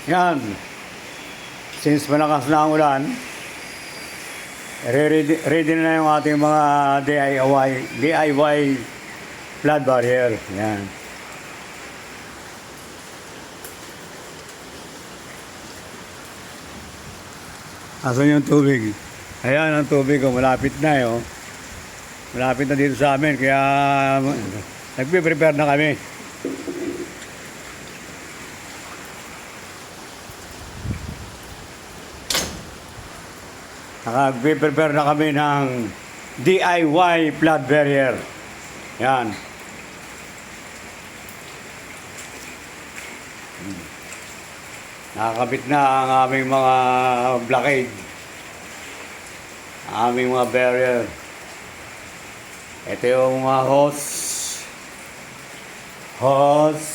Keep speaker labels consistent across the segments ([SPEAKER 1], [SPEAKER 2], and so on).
[SPEAKER 1] Yan. Since malakas na ang ulan, ready na yung ating mga DIY flood barrier. Yan. Asan yung tubig? Ayan ang tubig, malapit na eh. Malapit na dito sa amin, kaya nagpe-prepare na kami. Nagpe-prepare na kami ng DIY flood barrier. Yan. Nakakabit na ang aming mga blockade. Aming mga barrier. Ito yung mga hose. Hose.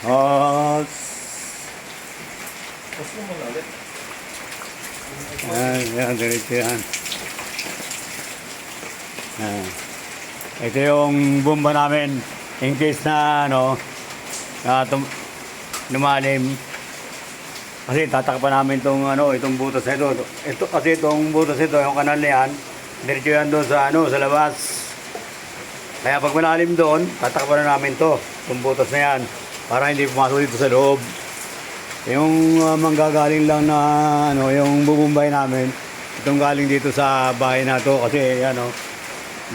[SPEAKER 1] Hose.
[SPEAKER 2] Gusto mo ulit?
[SPEAKER 1] Yan, diretso yan. Ito yung bomba namin in case na lumalim. Kasi tatakpan namin itong butas na ito. Kasi itong butas ito, yung kanal na yan, diretso yan doon sa labas. Kaya pag malalim doon, tatakpan na namin itong butas na yan, para hindi pumasok dito sa loob. Yung manggagaling lang na yung bubumbay namin, itong galing dito sa bahay na to kasi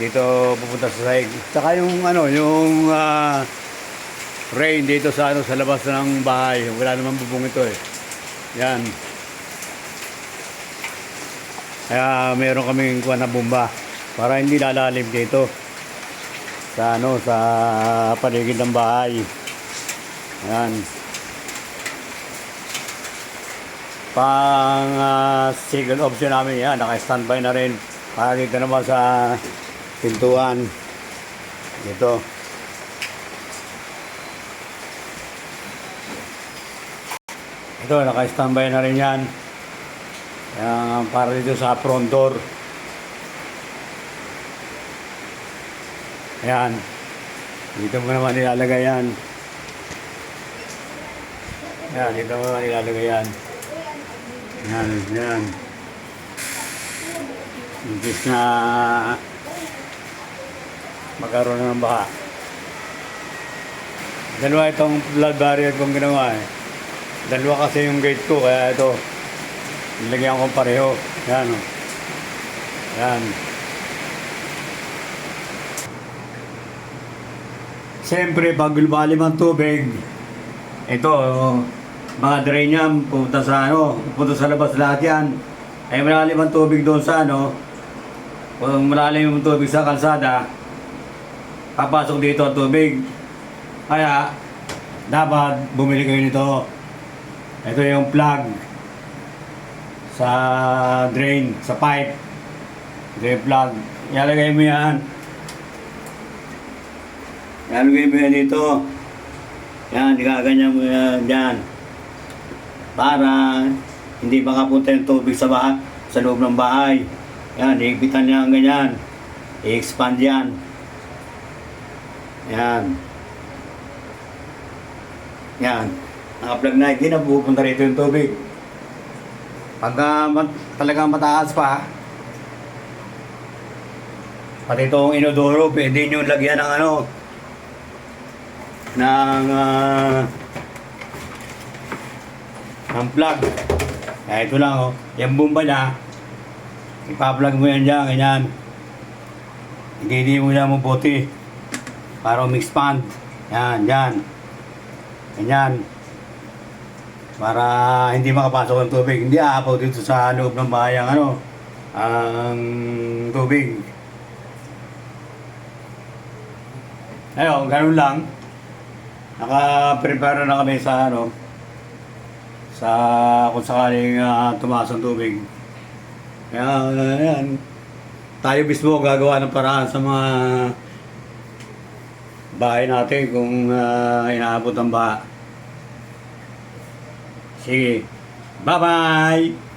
[SPEAKER 1] dito pupunta sa sahig. Saka yung rain dito sa labas ng bahay. Wala naman bubong ito eh. Yan. Kaya meron kaming kuha na bomba para hindi lalalim dito sa sa paligid ng bahay. Yan. Pang second option namin yan, naka-standby na rin para dito naman sa pintuan dito. Ito, naka-standby na rin yan para dito sa front door. Ayan, dito mo naman nilalagay yan. Ayan, dito mo naman nilalagay yan. Yan. Imbis na magkaroon na ng baha. Dalawa itong flood barrier kong ginawa eh. Dalawa kasi yung gate ko, kaya ito nilagyan ko pareho. Yan o. Yan. Siyempre pag lumalim ang tubig, ito mga drain yan, pupunta sa labas lahat yan. Ay malalim ang tubig doon sa kung malalim ang tubig sa kalsada, papasok dito ang tubig. Kaya dapat bumili kayo nito. Ito yung plug sa drain, sa pipe. Ito yung plug. Ilalagay mo yan. Ilalagay mo yan dito. Yan, gaganyan mo yan dyan. Para hindi makapunta yung tubig sa loob ng bahay. Yan, iigpitan niya ang ganyan. I-expand yan. Yan. Yan. Naka-plug na, hindi na pupunta rito yung tubig. Pagka talagang mataas pa, pati itong inodoro, pwede nyo lagyan ng ng plug. Kaya ito lang yung bomba na, ipa-plug mo yan dyan, ganyan. Hindi mo yan mabuti para umexpand. Yan, dyan. Ganyan. Para hindi makapasok ang tubig. Hindi aapaw dito sa loob ng bahay ang tubig. Ayun, ganun lang. Naka-prepare na kami sa kung sakaling tumaas ang tubig. Kaya yan, tayo mismo gagawa ng paraan sa mga bahay natin kung inaabot ang baha. Sige, bye-bye!